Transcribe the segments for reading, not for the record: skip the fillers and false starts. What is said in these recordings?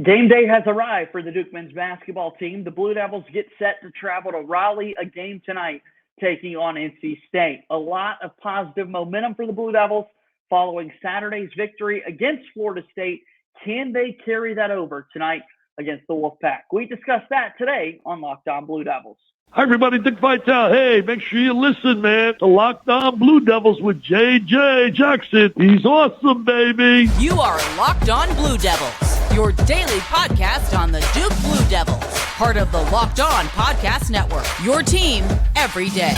Game day has arrived for the Duke men's basketball team. The Blue Devils get set to travel to Raleigh, a game tonight, taking on NC State. A lot of positive momentum for the Blue Devils following Saturday's victory against Florida State. Can they carry that over tonight against the Wolfpack? We discuss that today on Locked On Blue Devils. Hi, everybody. Dick Vitale. Hey, make sure you listen, man, to Locked On Blue Devils with J.J. Jackson. He's awesome, baby. You are Locked On Blue Devils, your daily podcast on the Duke Blue Devils, part of the Locked On Podcast Network, your team every day.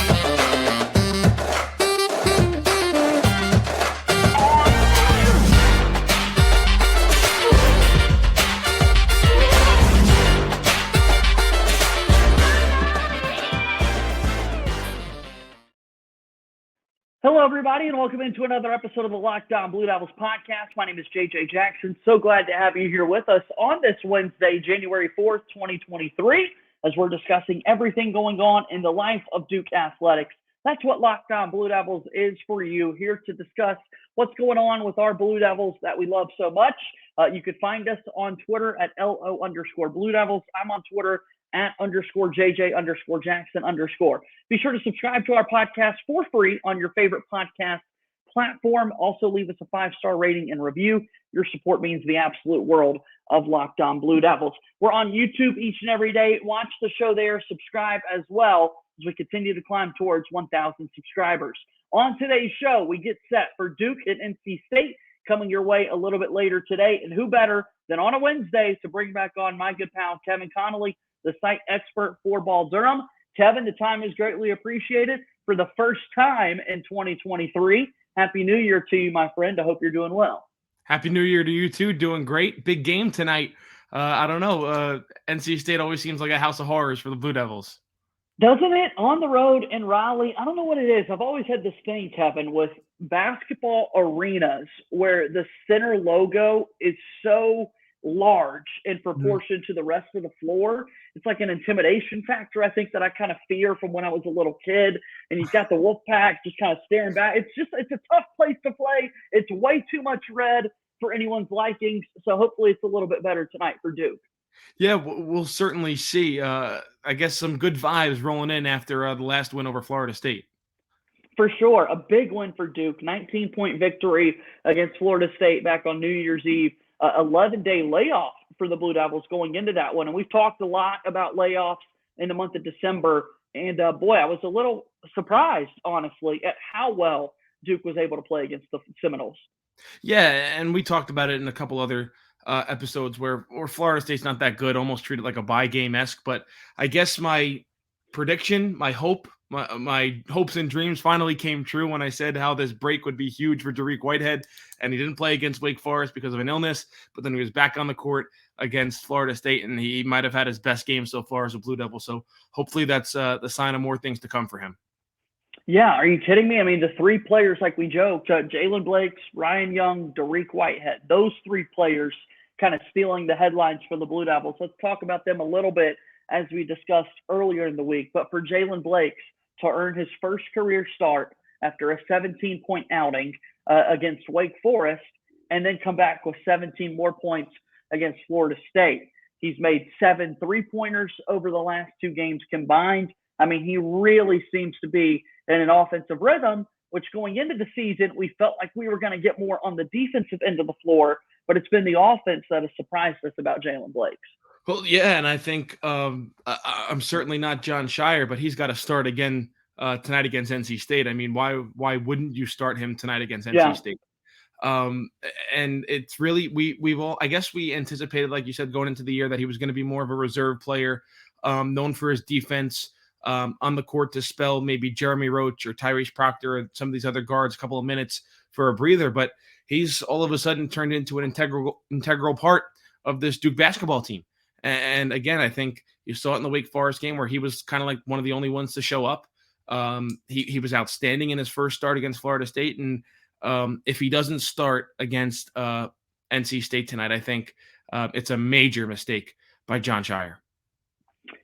Hello, everybody, and welcome into another episode of the Locked On Blue Devils podcast. My name is J.J. Jackson. So glad to have you here with us on this Wednesday, January 4th, 2023, as we're discussing everything going on in the life of Duke athletics. That's what Locked On Blue Devils is for you, here to discuss what's going on with our Blue Devils that we love so much. You can find us on Twitter at LO_Blue Devils. I'm on Twitter at _JJ_Jackson_. Be sure to subscribe to our podcast for free on your favorite podcast platform. Also, leave us a 5-star rating and review. Your support means the absolute world of Locked On Blue Devils. We're on YouTube each and every day. Watch the show there. Subscribe as well as we continue to climb towards 1,000 subscribers. On today's show, we get set for Duke and NC State coming your way a little bit later today. And who better than on a Wednesday to bring back on my good pal, Kevin Connelly, the site expert for Ball Durham. Kevin, the time is greatly appreciated for the first time in 2023. Happy New Year to you, my friend. I hope you're doing well. Happy New Year to you, too. Doing great. Big game tonight. I don't know. NC State always seems like a house of horrors for the Blue Devils. Doesn't it? On the road in Raleigh. I don't know what it is. I've always had this thing, Kevin, with basketball arenas where the center logo is so large in proportion to the rest of the floor. It's like an intimidation factor, I think, that I kind of fear from when I was a little kid. And you've got the Wolfpack just kind of staring back. It's a tough place to play. It's way too much red for anyone's likings. So hopefully it's a little bit better tonight for Duke. Yeah, we'll certainly see. I guess some good vibes rolling in after the last win over Florida State. For sure. A big win for Duke. 19-point victory against Florida State back on New Year's Eve. 11-day layoff for the Blue Devils going into that one. And we've talked a lot about layoffs in the month of December. And, boy, I was a little surprised, honestly, at how well Duke was able to play against the Seminoles. Yeah, and we talked about it in a couple other episodes where Florida State's not that good, almost treated like a bye game-esque. But I guess my prediction, my hope, my hopes and dreams finally came true when I said how this break would be huge for Dereck Whitehead, and he didn't play against Wake Forest because of an illness, but then he was back on the court against Florida State, and he might have had his best game so far as a Blue Devil. So hopefully that's the sign of more things to come for him. Yeah, are you kidding me? I mean, the three players, like we joked, Jalen Blakes, Ryan Young, Dereck Whitehead, those three players kind of stealing the headlines for the Blue Devils. Let's talk about them a little bit as we discussed earlier in the week. But for Jalen Blakes to earn his first career start after a 17-point outing against Wake Forest and then come back with 17 more points against Florida State. He's made 7 3-pointers over the last 2 games combined. I mean, he really seems to be in an offensive rhythm, which going into the season, we felt like we were going to get more on the defensive end of the floor, but it's been the offense that has surprised us about Jalen Blakes. Well, yeah, and I think I'm certainly not John Shire, but he's got to start again tonight against NC State. I mean, why wouldn't you start him tonight against NC State? And it's really we've all, I guess we anticipated, like you said, going into the year that he was going to be more of a reserve player, known for his defense on the court to spell maybe Jeremy Roach or Tyrese Proctor or some of these other guards a couple of minutes for a breather, but he's all of a sudden turned into an integral part of this Duke basketball team. And again, I think you saw it in the Wake Forest game where he was kind of like one of the only ones to show up. He was outstanding in his first start against Florida State. And if he doesn't start against NC State tonight, I think it's a major mistake by John Shire.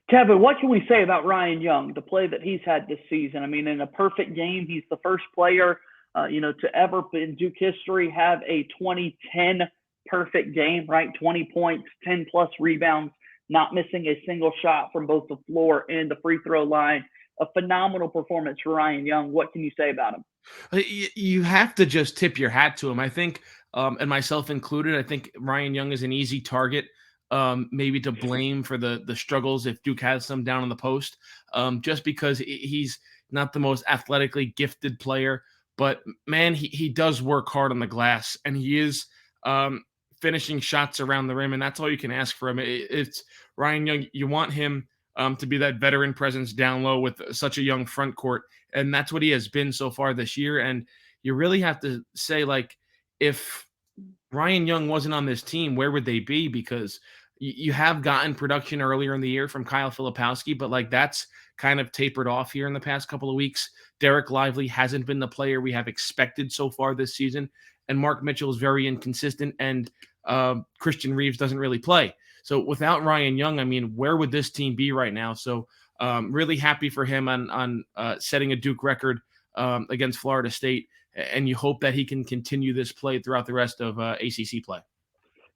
Kevin, what can we say about Ryan Young, the play that he's had this season? I mean, in a perfect game, he's the first player, to ever in Duke history have a 20-10 perfect game, right? 20 points, 10 plus rebounds, not missing a single shot from both the floor and the free throw line. A phenomenal performance for Ryan Young. What can you say about him? You have to just tip your hat to him. I think, and myself included, I think Ryan Young is an easy target, maybe to blame for the struggles if Duke has some down in the post, just because he's not the most athletically gifted player. But man, he does work hard on the glass, and he is finishing shots around the rim, and that's all you can ask for him. It's Ryan Young. You want him to be that veteran presence down low with such a young front court, and that's what he has been so far this year. And you really have to say, like, if Ryan Young wasn't on this team, where would they be? Because you have gotten production earlier in the year from Kyle Filipowski, but like that's kind of tapered off here in the past couple of weeks. Dereck Lively hasn't been the player we have expected so far this season, and Mark Mitchell is very inconsistent, and Christian Reeves doesn't really play. So without Ryan Young, I mean, where would this team be right now? So really happy for him on setting a Duke record against Florida State, and you hope that he can continue this play throughout the rest of ACC play.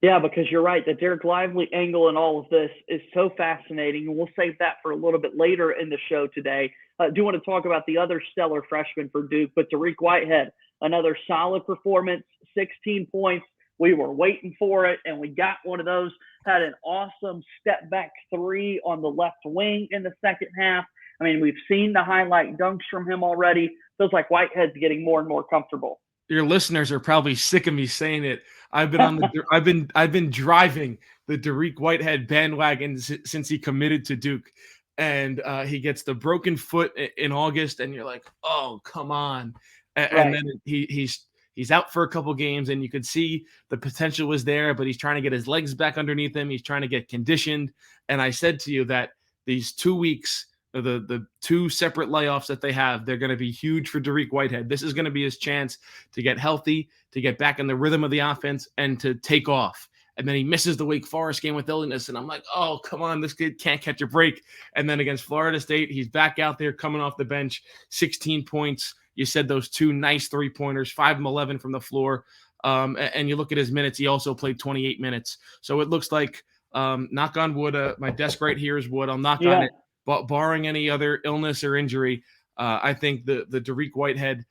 Yeah, because you're right. The Dereck Lively angle in all of this is so fascinating, and we'll save that for a little bit later in the show today. I do want to talk about the other stellar freshman for Duke, but Dereck Whitehead, another solid performance, 16 points. We were waiting for it, and we got one of those. Had an awesome step-back three on the left wing in the second half. I mean, we've seen the highlight dunks from him already. Feels like Whitehead's getting more and more comfortable. Your listeners are probably sick of me saying it. I've been driving the Dereck Whitehead bandwagon since he committed to Duke, and he gets the broken foot in August, and you're like, oh, come on. And then he's out for a couple games, and you could see the potential was there, but he's trying to get his legs back underneath him. He's trying to get conditioned. And I said to you that these 2 weeks, the two separate layoffs that they have, they're going to be huge for Dereck Whitehead. This is going to be his chance to get healthy, to get back in the rhythm of the offense, and to take off. And then he misses the Wake Forest game with illness, and I'm like, oh, come on, this kid can't catch a break. And then against Florida State, he's back out there coming off the bench, 16 points. You said those two nice three-pointers, 5 of 11 from the floor. And you look at his minutes, he also played 28 minutes. So it looks like, knock on wood, my desk right here is wood. I'll knock on it. But barring any other illness or injury, I think the Dereck Whitehead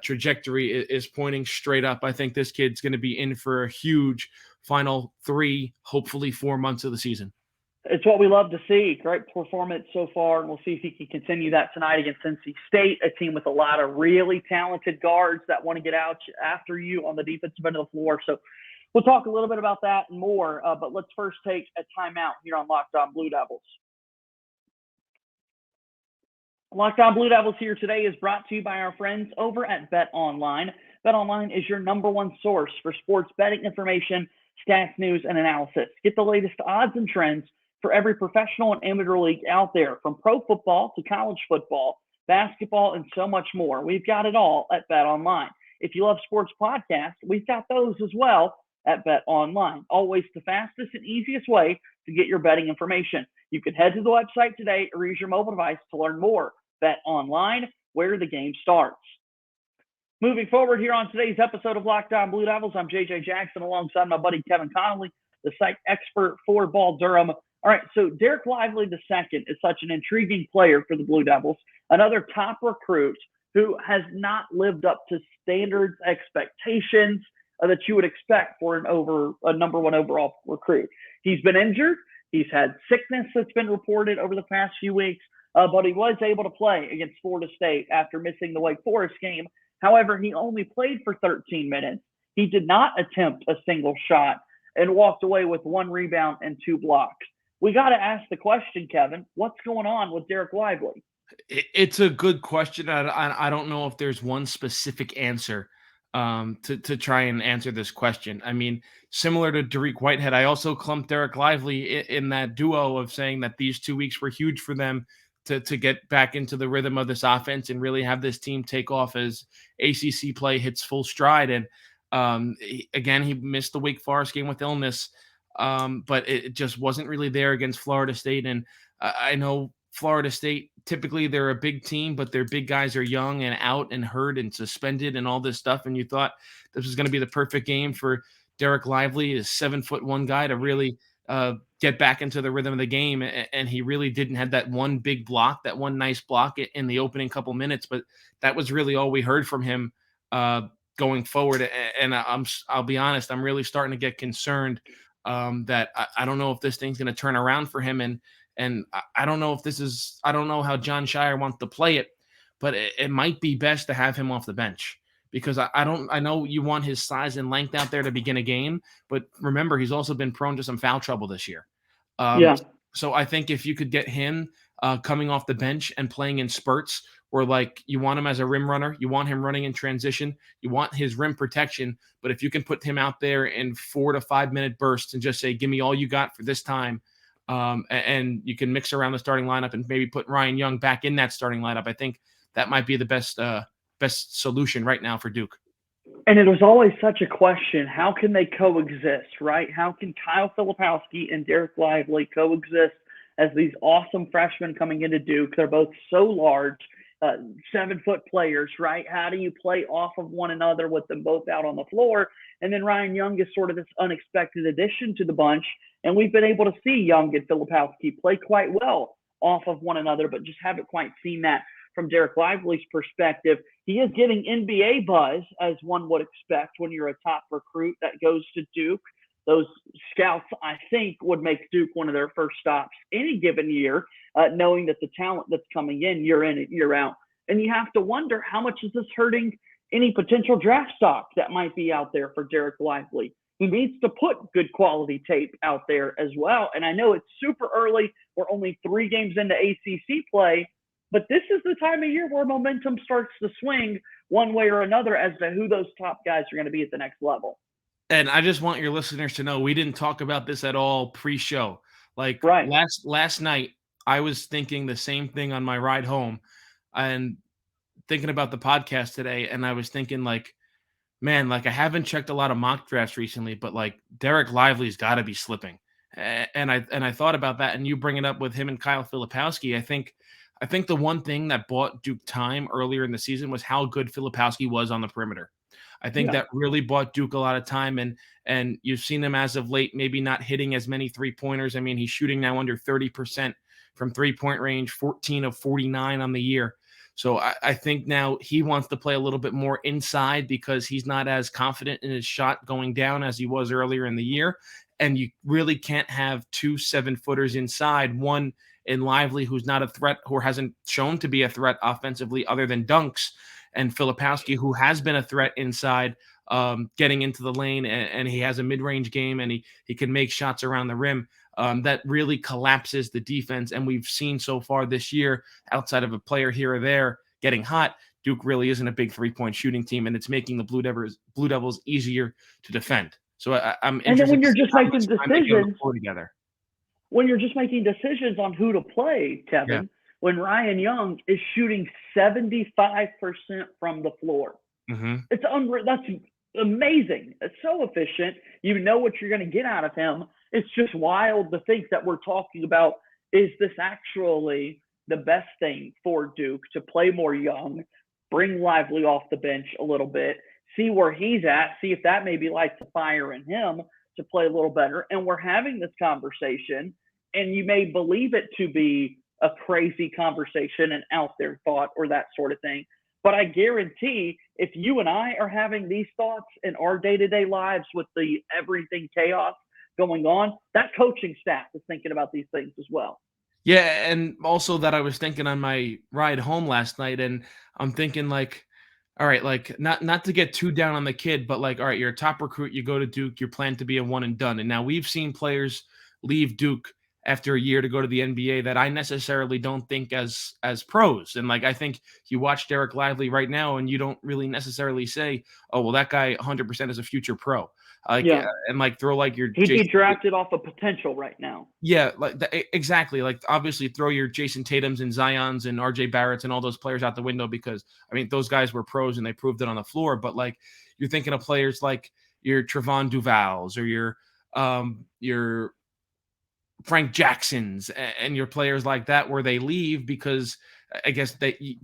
trajectory is pointing straight up. I think this kid's going to be in for a huge final 3, hopefully 4 months of the season. It's what we love to see. Great performance so far, and we'll see if he can continue that tonight against NC State, a team with a lot of really talented guards that want to get out after you on the defensive end of the floor. So we'll talk a little bit about that and more, but let's first take a timeout here on Locked On Blue Devils. Locked On Blue Devils here today is brought to you by our friends over at BetOnline. BetOnline is your number one source for sports betting information, stats, news, and analysis. Get the latest odds and trends for every professional and amateur league out there, from pro football to college football, basketball, and so much more. We've got it all at BetOnline. If you love sports podcasts, we've got those as well at BetOnline. Always the fastest and easiest way to get your betting information. You can head to the website today or use your mobile device to learn more. BetOnline, where the game starts. Moving forward here on today's episode of Locked On Blue Devils, I'm JJ Jackson alongside my buddy Kevin Connelly, the site expert for Ball Durham. All right, so Dereck Lively II is such an intriguing player for the Blue Devils, another top recruit who has not lived up to standards, expectations that you would expect for a number one overall recruit. He's been injured. He's had sickness that's been reported over the past few weeks, but he was able to play against Florida State after missing the Wake Forest game. However, he only played for 13 minutes. He did not attempt a single shot and walked away with 1 rebound and 2 blocks. We got to ask the question, Kevin, what's going on with Dereck Lively? It's a good question. I don't know if there's one specific answer to try and answer this question. I mean, similar to Dereck Whitehead, I also clumped Dereck Lively in that duo of saying that these 2 weeks were huge for them to get back into the rhythm of this offense and really have this team take off as ACC play hits full stride. And again, he missed the Wake Forest game with illness. But it just wasn't really there against Florida State. And I know Florida State, typically they're a big team, but their big guys are young and out and hurt and suspended and all this stuff. And you thought this was going to be the perfect game for Dereck Lively is 7'1" guy to really get back into the rhythm of the game. And he really didn't have that one big block, that one nice block in the opening couple minutes, but that was really all we heard from him going forward. And I'll be honest, I'm really starting to get concerned that I don't know if this thing's going to turn around for him. And I don't know if I don't know how John Shire wants to play it, but it might be best to have him off the bench. Because I know you want his size and length out there to begin a game, but remember, he's also been prone to some foul trouble this year. So I think if you could get him coming off the bench and playing in spurts where, like, you want him as a rim runner, you want him running in transition, you want his rim protection, but if you can put him out there in 4 to 5 minute bursts and just say, give me all you got for this time, and you can mix around the starting lineup and maybe put Ryan Young back in that starting lineup, I think that might be the best solution right now for Duke. And it was always such a question, how can they coexist, right? How can Kyle Filipowski and Dereck Lively coexist as these awesome freshmen coming into Duke? They're both so large, 7-foot players, right? How do you play off of one another with them both out on the floor? And then Ryan Young is sort of this unexpected addition to the bunch, and we've been able to see Young and Filipowski play quite well off of one another, but just haven't quite seen that from Dereck Lively's perspective. He is getting NBA buzz, as one would expect when you're a top recruit that goes to Duke. Those scouts, I think, would make Duke one of their first stops any given year, knowing that the talent that's coming in and year out. And you have to wonder, how much is this hurting any potential draft stock that might be out there for Dereck Lively? He needs to put good quality tape out there as well. And I know it's super early. We're only 3 games into ACC play, but this is the time of year where momentum starts to swing one way or another as to who those top guys are going to be at the next level. And I just want your listeners to know we didn't talk about this at all pre-show. Like last night, I was thinking the same thing on my ride home and thinking about the podcast today. And I was thinking, like, man, like, I haven't checked a lot of mock drafts recently, but like Dereck Lively's got to be slipping. And I thought about that, and you bring it up with him and Kyle Filipowski. I think the one thing that bought Duke time earlier in the season was how good Filipowski was on the perimeter. I think that really bought Duke a lot of time, and you've seen him as of late maybe not hitting as many three-pointers. I mean, he's shooting now under 30% from three-point range, 14 of 49 on the year. So I think now he wants to play a little bit more inside because he's not as confident in his shot going down as he was earlier in the year. And you really can't have 2 7-footers inside, one in Lively, who's not a threat, or hasn't shown to be a threat offensively other than dunks, and Filipowski, who has been a threat inside, getting into the lane, and he has a mid-range game, and he can make shots around the rim. That really collapses the defense. And we've seen so far this year, outside of a player here or there getting hot, Duke really isn't a big 3-point shooting team, and it's making the Blue Devils easier to defend. So I'm interested. And then when you're just making decisions together. When you're just making decisions on who to play, Kevin, when Ryan Young is shooting 75% from the floor, that's amazing. It's so efficient. You know what you're going to get out of him. It's just wild to think that we're talking about, is this actually the best thing for Duke to play more Young, bring Lively off the bench a little bit, see where he's at, see if that maybe lights a fire in him to play a little better. And we're having this conversation, and you may believe it to be a crazy conversation and out there thought or that sort of thing. But I guarantee if you and I are having these thoughts in our day-to-day lives with the everything chaos going on, that coaching staff is thinking about these things as well. Yeah, and also that I was thinking on my ride home last night, and I'm thinking, like, all right, like, not to get too down on the kid, but like, all right, you're a top recruit, you go to Duke, you're planned to be a one and done. And now we've seen players leave Duke after a year to go to the NBA that I necessarily don't think as pros. And like, I think you watch Dereck Lively right now and you don't really necessarily say, oh, well, that guy 100% is a future pro. And like throw like your he'd be drafted off of potential right now. Yeah, like exactly. Like obviously throw your Jason Tatums and Zions and RJ Barretts and all those players out the window, because I mean those guys were pros and they proved it on the floor. But like you're thinking of players like your Trevon Duvals or your Frank Jacksons and your players like that, where they leave because I guess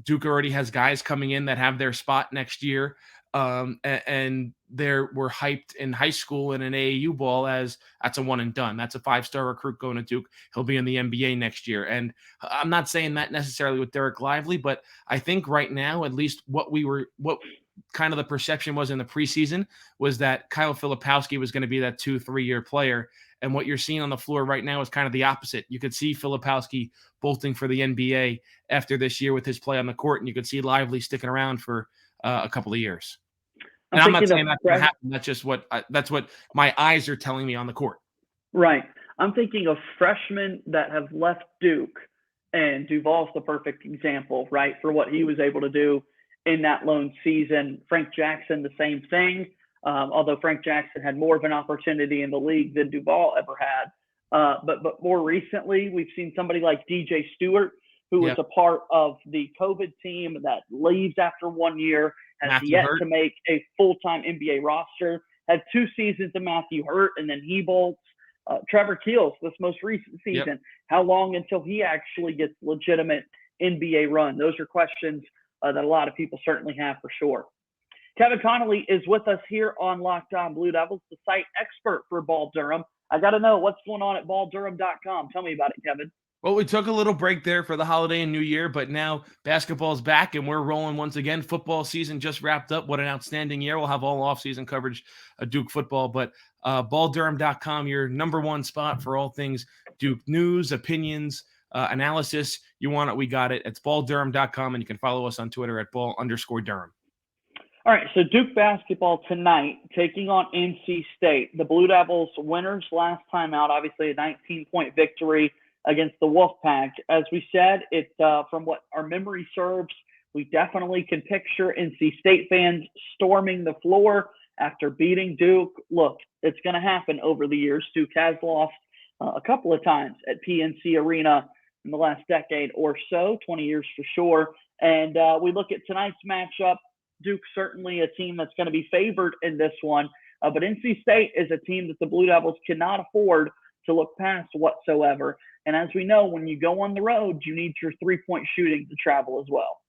Duke already has guys coming in that have their spot next year. and they were hyped in high school and in AAU ball as that's a one and done. That's a 5-star recruit going to Duke. He'll be in the NBA next year. And I'm not saying that necessarily with Dereck Lively, but I think right now, at least what kind of the perception was in the preseason was that Kyle Filipowski was going to be that 2-3 year player. And what you're seeing on the floor right now is kind of the opposite. You could see Filipowski bolting for the NBA after this year with his play on the court, and you could see Lively sticking around for a couple of years. And I'm not saying that's going to happen. That's just that's what my eyes are telling me on the court. Right. I'm thinking of freshmen that have left Duke, and Duval's the perfect example, right, for what he was able to do in that lone season. Frank Jackson, the same thing, although Frank Jackson had more of an opportunity in the league than Duval ever had. But more recently, we've seen somebody like DJ Stewart, who was a part of the COVID team that leaves after 1 year, has Matthew yet Hurt. to make a full-time NBA roster, had 2 seasons of Matthew Hurt, and then he bolts. Trevor Keels, this most recent season, how long until he actually gets legitimate NBA run? Those are questions that a lot of people certainly have for sure. Kevin Connelly is with us here on Locked On Blue Devils, the site expert for Ball Durham. I got to know what's going on at balldurham.com. Tell me about it, Kevin. Well, we took a little break there for the holiday and New Year, but now basketball's back and we're rolling once again. Football season just wrapped up. What an outstanding year. We'll have all off-season coverage of Duke football, but balldurham.com, your number one spot for all things Duke news, opinions, analysis. You want it, we got it. It's balldurham.com, and you can follow us on Twitter at @ball_Durham. All right, so Duke basketball tonight taking on NC State. The Blue Devils winners last time out, obviously a 19-point victory against the Wolfpack. As we said, from what our memory serves, we definitely can picture NC State fans storming the floor after beating Duke. Look, it's going to happen over the years. Duke has lost a couple of times at PNC Arena in the last decade or so, 20 years for sure. And we look at tonight's matchup. Duke certainly a team that's going to be favored in this one. But NC State is a team that the Blue Devils cannot afford to look past whatsoever. And as we know, when you go on the road, you need your three-point shooting to travel as well.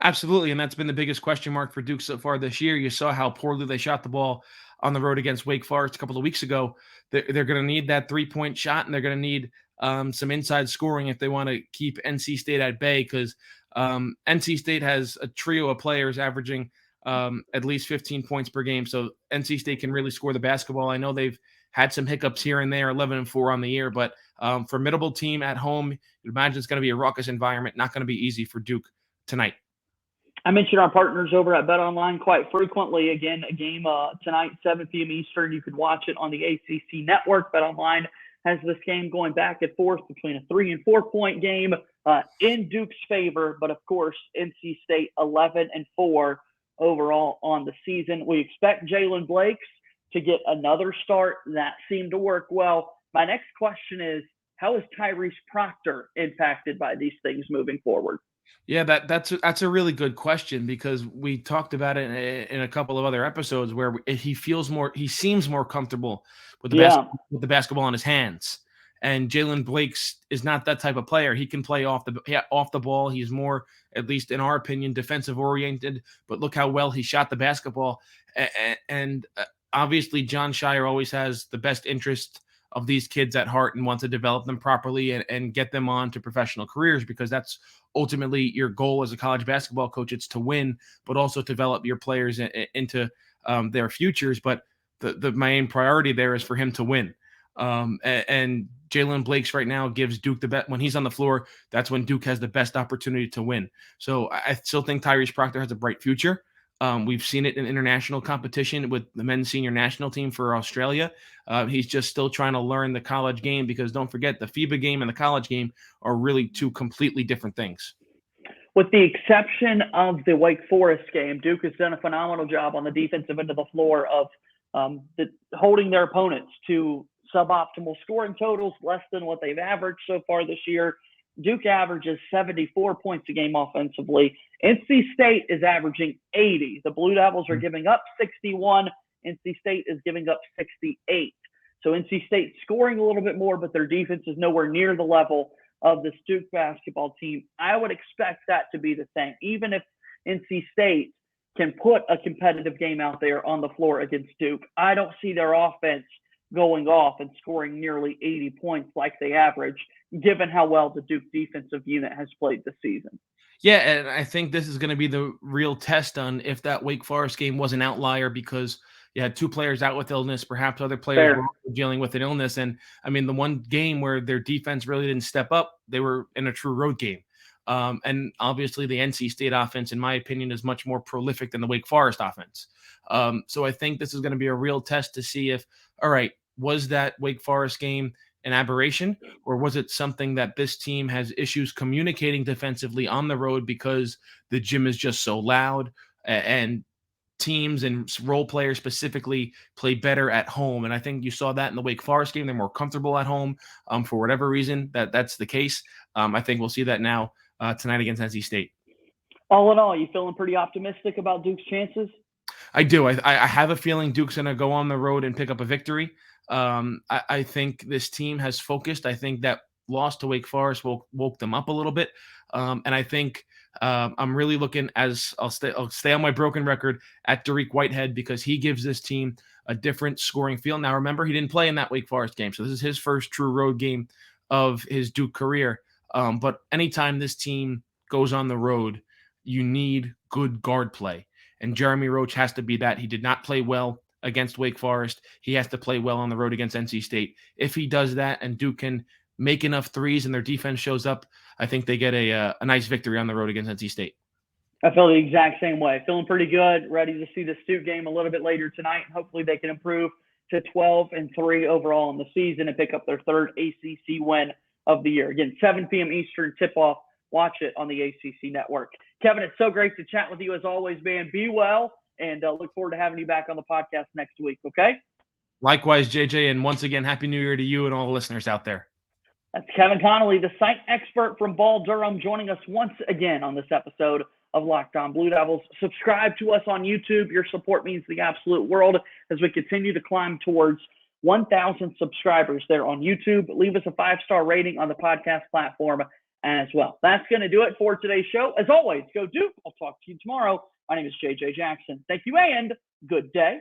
Absolutely, and that's been the biggest question mark for Duke so far this year. You saw how poorly they shot the ball on the road against Wake Forest a couple of weeks ago. They're going to need that three-point shot, and they're going to need some inside scoring if they want to keep NC State at bay, because NC State has a trio of players averaging at least 15 points per game, so NC State can really score the basketball. I know they've had some hiccups here and there, 11-4 on the year, but formidable team at home. You'd imagine it's going to be a raucous environment, not going to be easy for Duke tonight. I mentioned our partners over at BetOnline quite frequently. Again, a game tonight, 7 p.m. Eastern. You could watch it on the ACC network. BetOnline has this game going back and forth between a 3- and 4-point game in Duke's favor. But, of course, NC State 11-4 overall on the season. We expect Jalen Blakes to get another start. That seemed to work well. My next question is, how is Tyrese Proctor impacted by these things moving forward? Yeah, that's a really good question, because we talked about it in a couple of other episodes where he seems more comfortable with the basketball in his hands. And Jalen Blakes is not that type of player. He can play off the ball. He's more, at least in our opinion, defensive oriented. But look how well he shot the basketball. And obviously, John Shire always has the best interest of these kids at heart and wants to develop them properly and get them on to professional careers, because that's ultimately your goal as a college basketball coach. It's to win, but also develop your players into their futures. But the main priority there is for him to win. And Jalen Blakes right now gives Duke the best. When he's on the floor, that's when Duke has the best opportunity to win. So I still think Tyrese Proctor has a bright future. We've seen it in international competition with the men's senior national team for Australia. He's just still trying to learn the college game, because don't forget, the FIBA game and the college game are really two completely different things. With the exception of the Wake Forest game, Duke has done a phenomenal job on the defensive end of the floor of holding their opponents to suboptimal scoring totals, less than what they've averaged so far this year. Duke averages 74 points a game offensively. NC State is averaging 80. The Blue Devils are giving up 61. NC State is giving up 68. So NC State scoring a little bit more, but their defense is nowhere near the level of this Duke basketball team. I would expect that to be the same. Even if NC State can put a competitive game out there on the floor against Duke. I don't see their offense going off and scoring nearly 80 points like they average, given how well the Duke defensive unit has played this season. Yeah, and I think this is going to be the real test on if that Wake Forest game was an outlier, because you had two players out with illness. Perhaps other players were also dealing with an illness. And I mean, the one game where their defense really didn't step up, they were in a true road game. And obviously the NC State offense, in my opinion, is much more prolific than the Wake Forest offense. So I think this is going to be a real test to see if, all right, was that Wake Forest game an aberration, or was it something that this team has issues communicating defensively on the road because the gym is just so loud, and teams and role players specifically play better at home? And I think you saw that in the Wake Forest game. They're more comfortable at home for whatever reason that's the case. I think we'll see that now tonight against NC State. All in all, you feeling pretty optimistic about Duke's chances? I do. I have a feeling Duke's going to go on the road and pick up a victory. I think this team has focused. I think that loss to Wake Forest woke them up a little bit. And I think I'm really looking, as I'll stay on my broken record, at Dereck Whitehead, because he gives this team a different scoring feel. Now, remember, he didn't play in that Wake Forest game, so this is his first true road game of his Duke career. But anytime this team goes on the road, you need good guard play. And Jeremy Roach has to be that. He did not play well against Wake Forest. He has to play well on the road against NC State. If he does that and Duke can make enough threes and their defense shows up, I think they get a nice victory on the road against NC State. I feel the exact same way. Feeling pretty good. Ready to see this Duke game a little bit later tonight. Hopefully they can improve to 12-3 overall in the season and pick up their third ACC win of the year. Again, 7 p.m. Eastern tip-off. Watch it on the ACC network. Kevin, it's so great to chat with you as always, man. Be well, and look forward to having you back on the podcast next week, okay? Likewise, JJ, and once again, Happy New Year to you and all the listeners out there. That's Kevin Connelly, the site expert from Ball Durham, joining us once again on this episode of Locked On Blue Devils. Subscribe to us on YouTube. Your support means the absolute world as we continue to climb towards 1,000 subscribers there on YouTube. Leave us a 5-star rating on the podcast platform as well. That's going to do it for today's show. As always, go Duke. I'll talk to you tomorrow. My name is JJ Jackson. Thank you and good day.